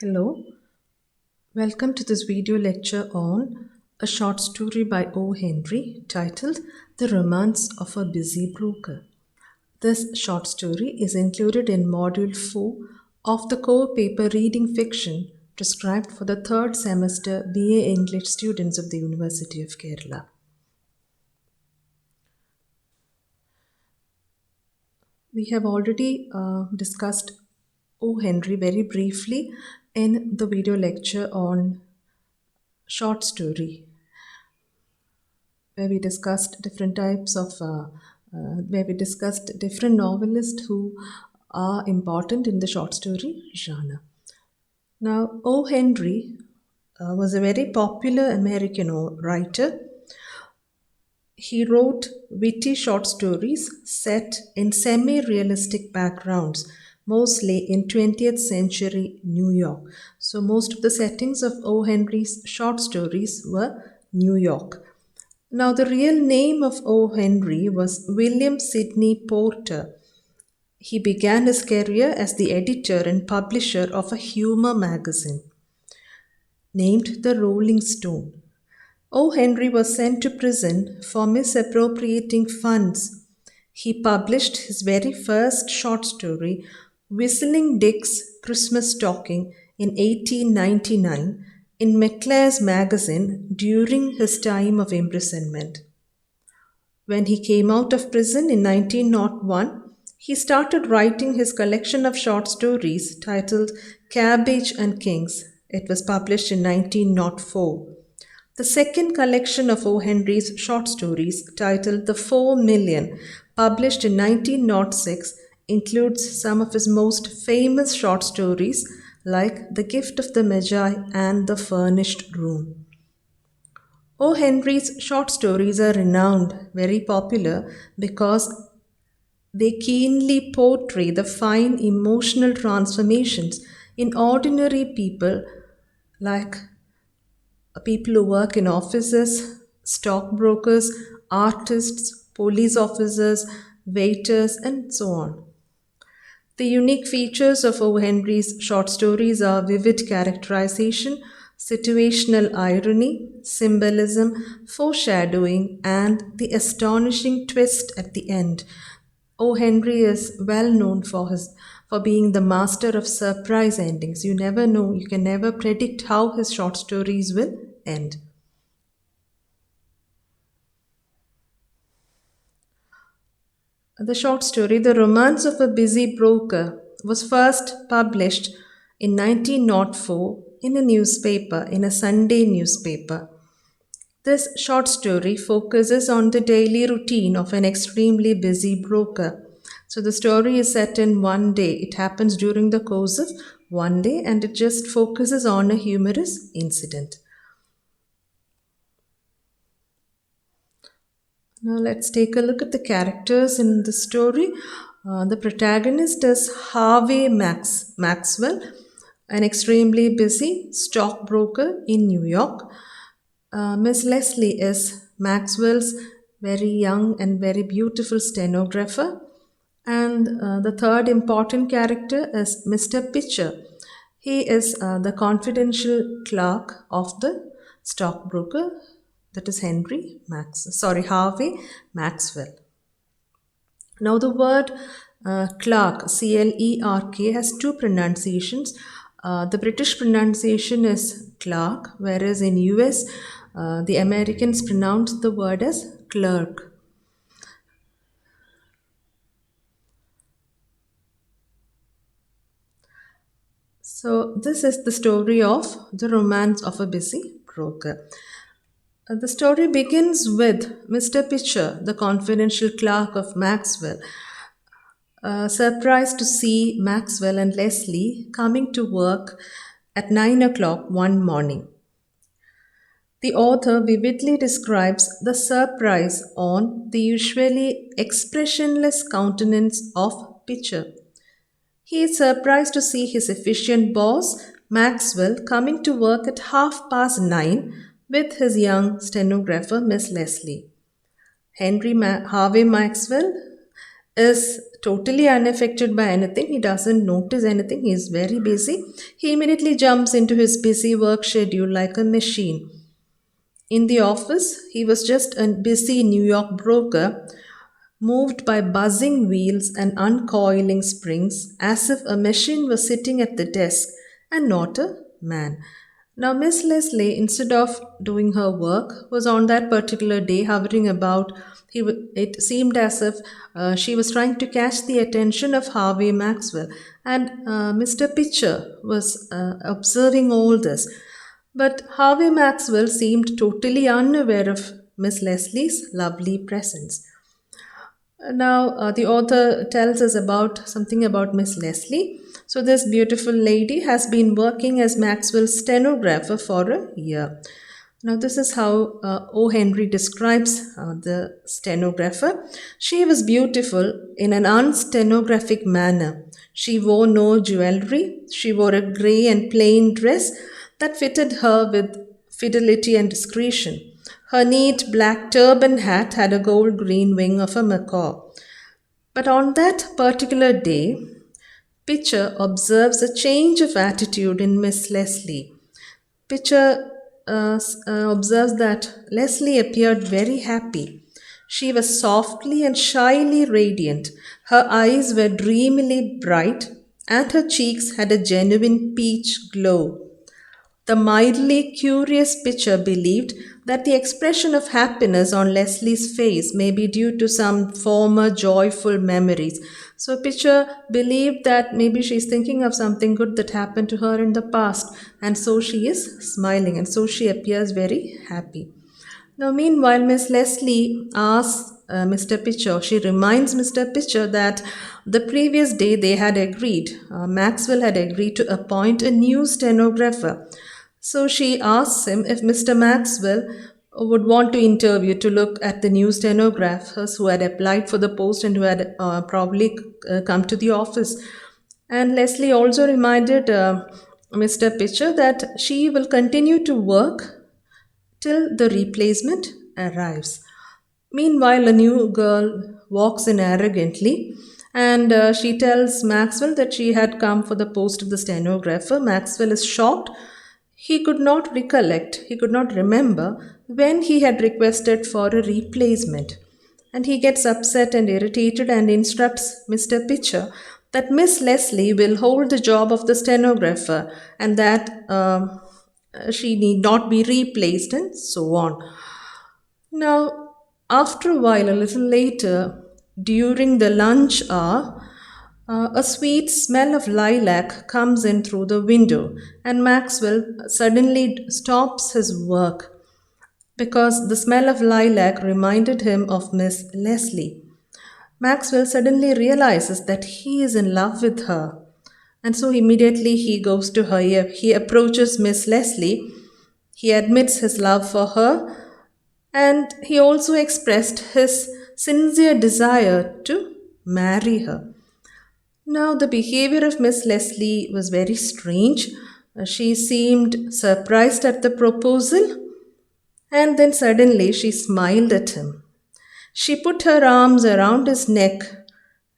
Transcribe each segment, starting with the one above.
Hello, welcome to this video lecture on a short story by O. Henry titled The Romance of a Busy Broker. This short story is included in Module 4 of the core paper Reading Fiction prescribed for the third semester BA English students of the University of Kerala. We have already discussed O. Henry very briefly in the video lecture on short story, where we discussed different types of where we discussed different novelists who are important in the short story genre. Now, O. Henry was a very popular American writer. He wrote witty short stories set in semi realistic backgrounds, mostly in 20th century New York. So, most of the settings of O. Henry's short stories were New York. Now, the real name of O. Henry was William Sidney Porter. He began his career as the editor and publisher of a humor magazine named The Rolling Stone. O. Henry was sent to prison for misappropriating funds. He published his very first short story, Whistling Dick's Christmas Stocking, in 1899 in McClare's magazine during his time of imprisonment. When he came out of prison in 1901, he started writing his collection of short stories titled Cabbage and Kings. It was published in 1904. The second collection of O. Henry's short stories, titled The 4,000,000, published in 1906, includes some of his most famous short stories like The Gift of the Magi and The Furnished Room. O. Henry's short stories are renowned, very popular, because they keenly portray the fine emotional transformations in ordinary people like people who work in offices, stockbrokers, artists, police officers, waiters, and so on. The unique features of O. Henry's short stories are vivid characterization, situational irony, symbolism, foreshadowing, and the astonishing twist at the end. O. Henry is well known for being the master of surprise endings. You never know, you can never predict how his short stories will end. The short story, The Romance of a Busy Broker, was first published in 1904 in a newspaper, in a Sunday newspaper. This short story focuses on the daily routine of an extremely busy broker. So the story is set in one day. It happens during the course of one day and it just focuses on a humorous incident. Now let's take a look at the characters in the story. The protagonist is Harvey Maxwell, an extremely busy stockbroker in New York. Miss Leslie is Maxwell's very young and very beautiful stenographer. And the third important character is Mr. Pitcher. He is the confidential clerk of the stockbroker, that is Harvey Maxwell. Now the word clerk, C-L-E-R-K, has two pronunciations. The British pronunciation is clerk, whereas in US, the Americans pronounce the word as clerk. So this is the story of The Romance of a Busy Broker. The story begins with Mr. Pitcher, the confidential clerk of Maxwell, surprised to see Maxwell and Leslie coming to work at 9 o'clock one morning. The author vividly describes the surprise on the usually expressionless countenance of Pitcher. He is surprised to see his efficient boss, Maxwell, coming to work at 9:30 with his young stenographer, Miss Leslie. Harvey Maxwell is totally unaffected by anything. He doesn't notice anything. He's very busy. He immediately jumps into his busy work schedule like a machine. In the office, he was just a busy New York broker, moved by buzzing wheels and uncoiling springs, as if a machine was sitting at the desk and not a man. Now, Miss Leslie, instead of doing her work, was on that particular day hovering about. It seemed as if she was trying to catch the attention of Harvey Maxwell, and Mr. Pitcher was observing all this. But Harvey Maxwell seemed totally unaware of Miss Leslie's lovely presence. Now, the author tells us about something about Miss Leslie. So, this beautiful lady has been working as Maxwell's stenographer for a year. Now, this is how O. Henry describes the stenographer. She was beautiful in an unstenographic manner. She wore no jewelry. She wore a grey and plain dress that fitted her with fidelity and discretion. Her neat black turban hat had a gold green wing of a macaw. But on that particular day, Pitcher observes a change of attitude in Miss Leslie. Pitcher observes that Leslie appeared very happy. She was softly and shyly radiant. Her eyes were dreamily bright, and her cheeks had a genuine peach glow. The mildly curious Pitcher believed that the expression of happiness on Leslie's face may be due to some former joyful memories. So Pitcher believed that maybe she's thinking of something good that happened to her in the past, and so she is smiling, and so she appears very happy. Now, meanwhile, Miss Leslie asks Mr. Pitcher, she reminds Mr. Pitcher that the previous day they had agreed, Maxwell had agreed to appoint a new stenographer. So she asks him if Mr. Maxwell would want to interview to look at the new stenographers who had applied for the post and who had probably come to the office. And Leslie also reminded Mr. Pitcher that she will continue to work till the replacement arrives. Meanwhile, a new girl walks in arrogantly, and she tells Maxwell that she had come for the post of the stenographer. Maxwell is shocked. He could not recollect, he could not remember when he had requested for a replacement. And he gets upset and irritated and instructs Mr. Pitcher that Miss Leslie will hold the job of the stenographer, and that she need not be replaced, and so on. Now, after a while, a little later, during the lunch hour, a sweet smell of lilac comes in through the window, and Maxwell suddenly stops his work because the smell of lilac reminded him of Miss Leslie. Maxwell suddenly realizes that he is in love with her, and so immediately he goes to her. He approaches Miss Leslie. He admits his love for her, and he also expressed his sincere desire to marry her. Now, the behavior of Miss Leslie was very strange. She seemed surprised at the proposal, and then suddenly she smiled at him. She put her arms around his neck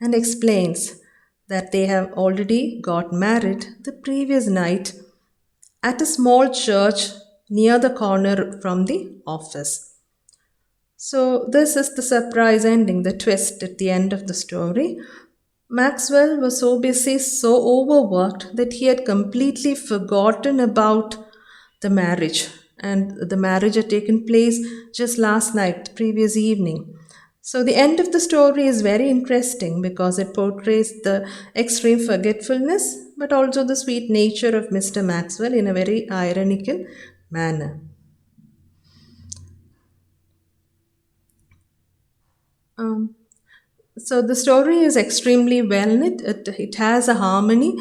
and explains that they have already got married the previous night at a small church near the corner from the office. So, this is the surprise ending, the twist at the end of the story. Maxwell was so busy, so overworked, that he had completely forgotten about the marriage. And the marriage had taken place just last night, the previous evening. So, the end of the story is very interesting because it portrays the extreme forgetfulness but also the sweet nature of Mr. Maxwell in a very ironical manner. Um, So the story is extremely well knit. It has a harmony.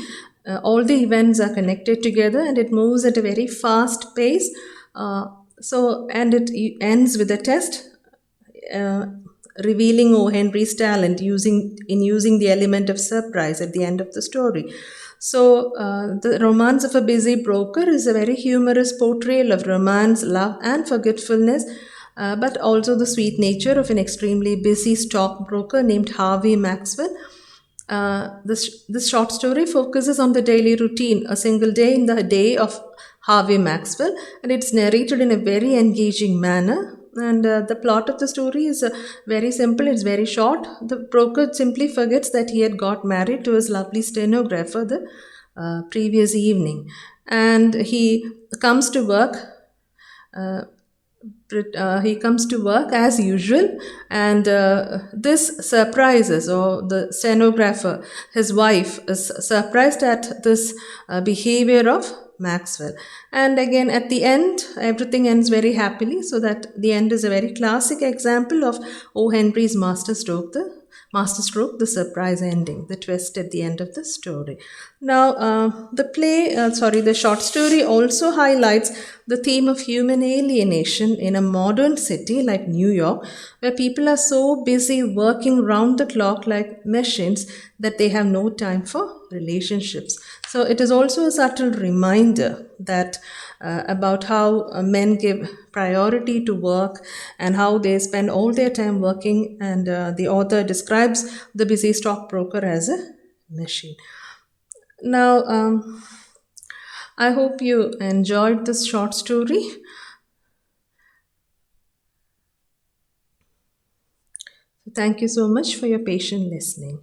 All the events are connected together, and it moves at a very fast pace. And it ends with a test, uh, revealing O. Henry's talent using the element of surprise at the end of the story. So, the Romance of a Busy Broker is a very humorous portrayal of romance, love, and forgetfulness, but also the sweet nature of an extremely busy stockbroker named Harvey Maxwell. This short story focuses on the daily routine, a single day in the day of Harvey Maxwell, and it's narrated in a very engaging manner. And the plot of the story is very simple, it's very short. The broker simply forgets that he had got married to his lovely stenographer the previous evening, and comes to work uh, he comes to work as usual, and this surprises, or the stenographer, his wife, is surprised at this behavior of Maxwell. And again, at the end, everything ends very happily, so that the end is a very classic example of O. Henry's masterstroke, the surprise ending, the twist at the end of the story. Now, the short story also highlights the theme of human alienation in a modern city like New York, where people are so busy working round the clock like machines that they have no time for relationships. So it is also a subtle reminder that about how men give priority to work and how they spend all their time working. And the author describes the busy stockbroker as a machine. Now, I hope you enjoyed this short story. Thank you so much for your patient listening.